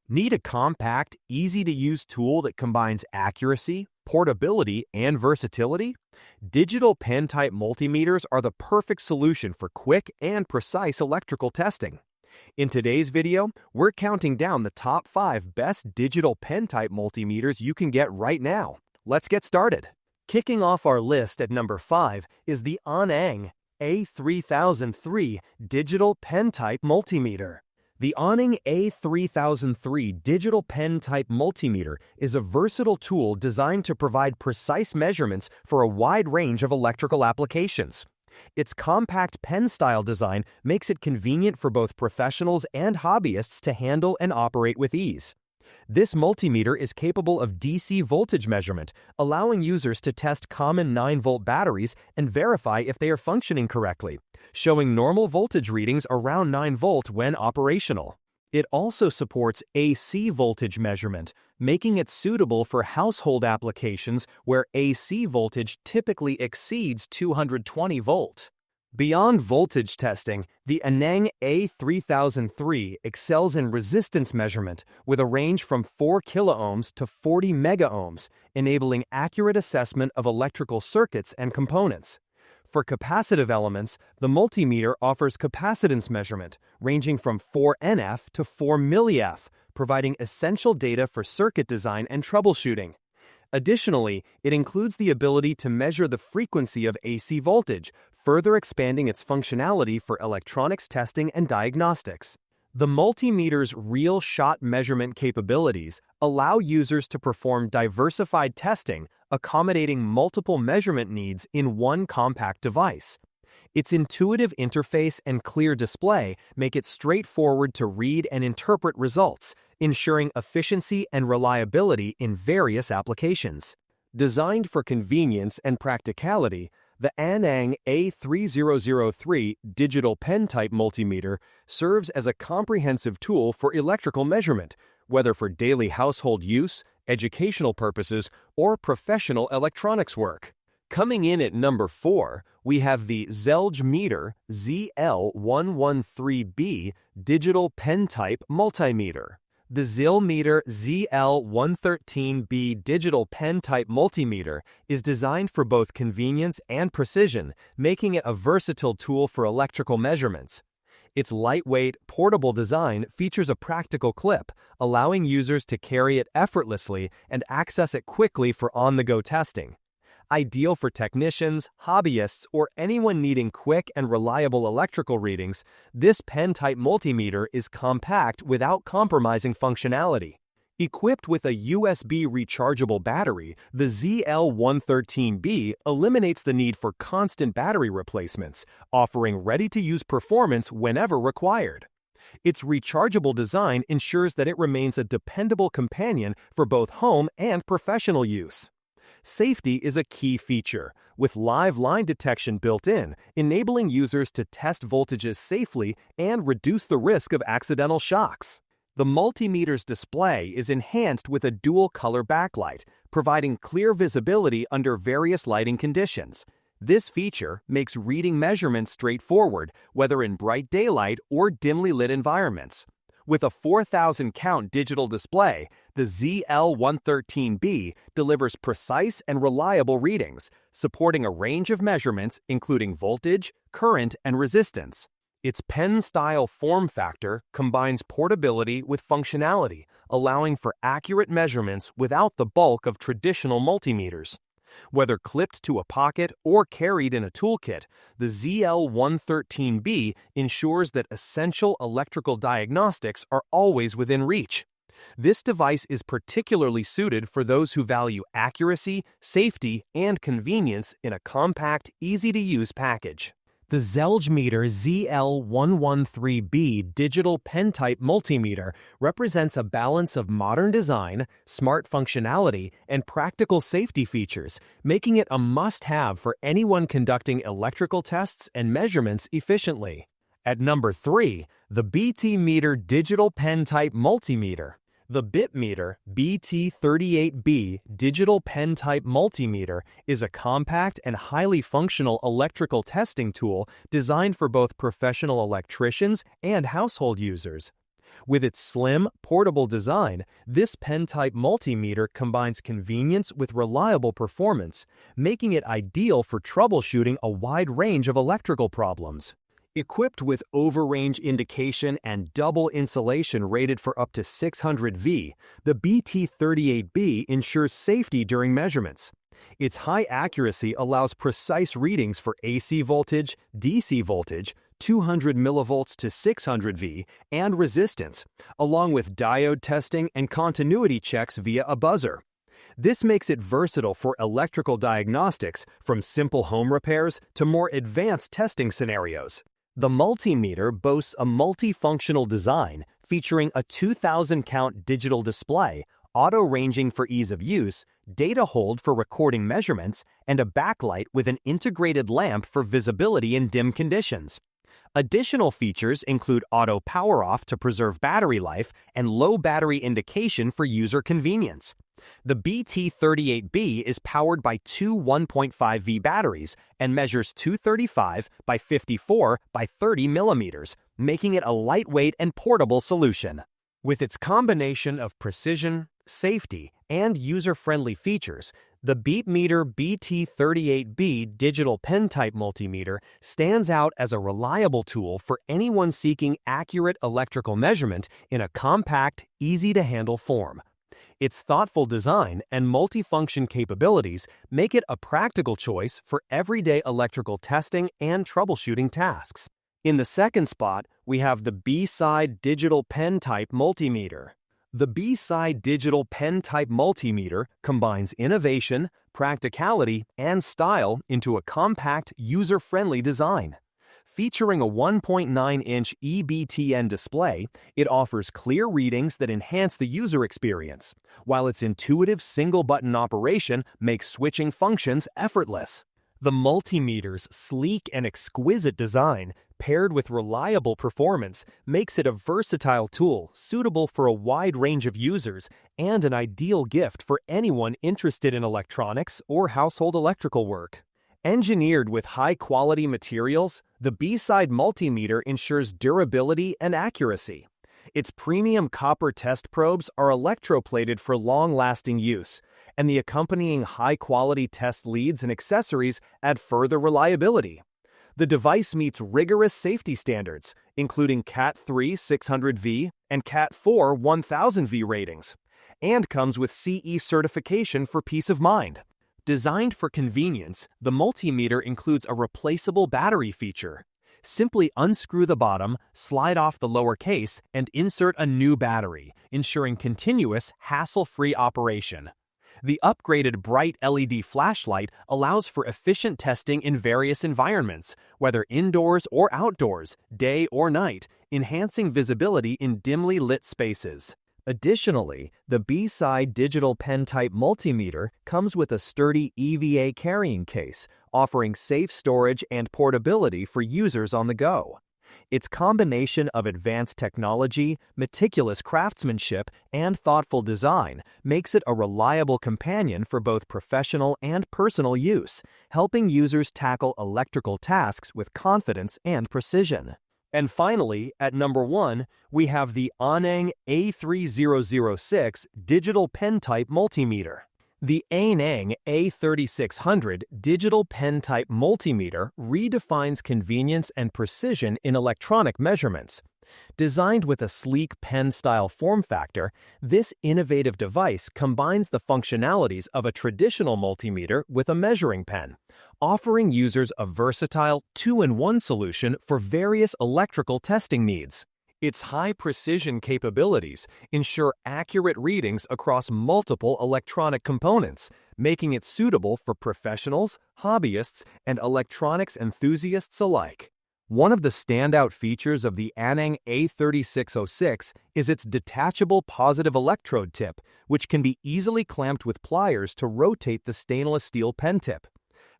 Need a compact, easy-to-use tool that combines accuracy, portability, and versatility? Digital pen-type multimeters are the perfect solution for quick and precise electrical testing. In today's video, we're counting down the top 5 best digital pen-type multimeters you can get right now. Let's get started. Kicking off our list at number 5 is the Aneng A3003 digital pen-type multimeter. The Aneng A3003 digital pen-type multimeter is a versatile tool designed to provide precise measurements for a wide range of electrical applications. Its compact pen-style design makes it convenient for both professionals and hobbyists to handle and operate with ease. This multimeter is capable of DC voltage measurement, allowing users to test common 9-volt batteries and verify if they are functioning correctly, showing normal voltage readings around 9 volt when operational. It also supports AC voltage measurement, making it suitable for household applications where AC voltage typically exceeds 220 volt. Beyond voltage testing, the Aneng A3003 excels in resistance measurement with a range from 4 kiloohms to 40 megaohms, enabling accurate assessment of electrical circuits and components. For capacitive elements, the multimeter offers capacitance measurement ranging from 4 NF to 4 milliF, providing essential data for circuit design and troubleshooting. Additionally, it includes the ability to measure the frequency of AC voltage, further expanding its functionality for electronics testing and diagnostics. The multimeter's real shot measurement capabilities allow users to perform diversified testing, accommodating multiple measurement needs in one compact device. Its intuitive interface and clear display make it straightforward to read and interpret results, ensuring efficiency and reliability in various applications. Designed for convenience and practicality, the Aneng A3003 digital pen-type multimeter serves as a comprehensive tool for electrical measurement, whether for daily household use, educational purposes, or professional electronics work. Coming in at number 4, we have the Zlljmeter ZL113B digital pen-type multimeter. The Zlljmeter ZL113B digital pen-type multimeter is designed for both convenience and precision, making it a versatile tool for electrical measurements. Its lightweight, portable design features a practical clip, allowing users to carry it effortlessly and access it quickly for on-the-go testing. Ideal for technicians, hobbyists, or anyone needing quick and reliable electrical readings, this pen-type multimeter is compact without compromising functionality. Equipped with a USB rechargeable battery, the ZL113B eliminates the need for constant battery replacements, offering ready-to-use performance whenever required. Its rechargeable design ensures that it remains a dependable companion for both home and professional use. Safety is a key feature, with live line detection built in, enabling users to test voltages safely and reduce the risk of accidental shocks. The multimeter's display is enhanced with a dual-color backlight, providing clear visibility under various lighting conditions. This feature makes reading measurements straightforward, whether in bright daylight or dimly lit environments. With a 4,000-count digital display, the ZL113B delivers precise and reliable readings, supporting a range of measurements including voltage, current, and resistance. Its pen-style form factor combines portability with functionality, allowing for accurate measurements without the bulk of traditional multimeters. Whether clipped to a pocket or carried in a toolkit, the ZL113B ensures that essential electrical diagnostics are always within reach. This device is particularly suited for those who value accuracy, safety, and convenience in a compact, easy-to-use package. The Zlljmeter ZL113B digital pen-type multimeter represents a balance of modern design, smart functionality, and practical safety features, making it a must-have for anyone conducting electrical tests and measurements efficiently. At number 3, the Btmeter digital pen-type multimeter. The Btmeter BT38B digital pen-type multimeter is a compact and highly functional electrical testing tool designed for both professional electricians and household users. With its slim, portable design, this pen-type multimeter combines convenience with reliable performance, making it ideal for troubleshooting a wide range of electrical problems. Equipped with over-range indication and double insulation rated for up to 600 V, the BT38B ensures safety during measurements. Its high accuracy allows precise readings for AC voltage, DC voltage, 200 millivolts to 600 V, and resistance, along with diode testing and continuity checks via a buzzer. This makes it versatile for electrical diagnostics, from simple home repairs to more advanced testing scenarios. The multimeter boasts a multifunctional design featuring a 2000-count digital display, auto-ranging for ease of use, data hold for recording measurements, and a backlight with an integrated lamp for visibility in dim conditions. Additional features include auto power-off to preserve battery life and low battery indication for user convenience. The BT38B is powered by two 1.5V batteries and measures 235 by 54 by 30 millimeters, making it a lightweight and portable solution. With its combination of precision, safety, and user-friendly features, the Btmeter BT38B digital pen-type multimeter stands out as a reliable tool for anyone seeking accurate electrical measurement in a compact, easy-to-handle form. Its thoughtful design and multifunction capabilities make it a practical choice for everyday electrical testing and troubleshooting tasks. In the second spot, we have the Bside digital pen-type multimeter. The Bside digital pen-type multimeter combines innovation, practicality, and style into a compact, user-friendly design. Featuring a 1.9-inch EBTN display, it offers clear readings that enhance the user experience, while its intuitive single-button operation makes switching functions effortless. The multimeter's sleek and exquisite design, paired with reliable performance, makes it a versatile tool suitable for a wide range of users and an ideal gift for anyone interested in electronics or household electrical work. Engineered with high-quality materials, the Bside multimeter ensures durability and accuracy. Its premium copper test probes are electroplated for long-lasting use, and the accompanying high-quality test leads and accessories add further reliability. The device meets rigorous safety standards, including Cat 3 600V and Cat 4 1000V ratings, and comes with CE certification for peace of mind. Designed for convenience, the multimeter includes a replaceable battery feature. Simply unscrew the bottom, slide off the lower case, and insert a new battery, ensuring continuous, hassle-free operation. The upgraded bright LED flashlight allows for efficient testing in various environments, whether indoors or outdoors, day or night, enhancing visibility in dimly lit spaces. Additionally, the Bside digital pen-type multimeter comes with a sturdy EVA carrying case, offering safe storage and portability for users on the go. Its combination of advanced technology, meticulous craftsmanship, and thoughtful design makes it a reliable companion for both professional and personal use, helping users tackle electrical tasks with confidence and precision. And finally, at number 1, we have the Aneng A3006 digital pen-type multimeter. The Aneng A3600 digital pen-type multimeter redefines convenience and precision in electronic measurements. Designed with a sleek pen-style form factor, this innovative device combines the functionalities of a traditional multimeter with a measuring pen, offering users a versatile two-in-one solution for various electrical testing needs. Its high-precision capabilities ensure accurate readings across multiple electronic components, making it suitable for professionals, hobbyists, and electronics enthusiasts alike. One of the standout features of the Aneng A3006 is its detachable positive electrode tip, which can be easily clamped with pliers to rotate the stainless steel pen tip.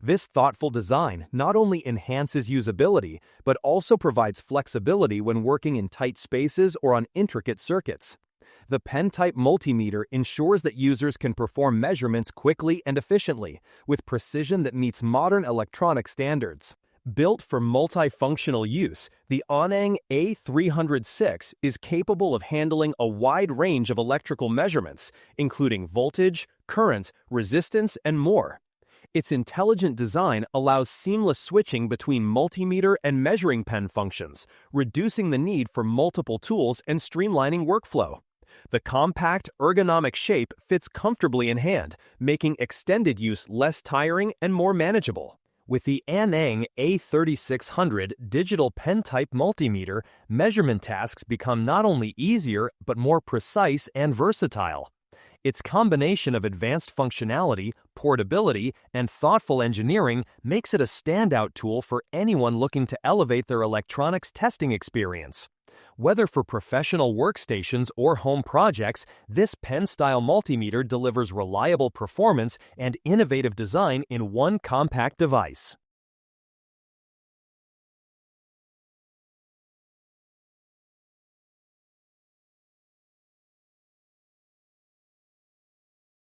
This thoughtful design not only enhances usability, but also provides flexibility when working in tight spaces or on intricate circuits. The pen-type multimeter ensures that users can perform measurements quickly and efficiently, with precision that meets modern electronic standards. Built for multifunctional use, the Aneng A3006 is capable of handling a wide range of electrical measurements, including voltage, current, resistance, and more. Its intelligent design allows seamless switching between multimeter and measuring pen functions, reducing the need for multiple tools and streamlining workflow. The compact, ergonomic shape fits comfortably in hand, making extended use less tiring and more manageable. With the Aneng A3600 digital pen-type multimeter, measurement tasks become not only easier but more precise and versatile. Its combination of advanced functionality, portability, and thoughtful engineering makes it a standout tool for anyone looking to elevate their electronics testing experience. Whether for professional workstations or home projects, this pen-style multimeter delivers reliable performance and innovative design in one compact device.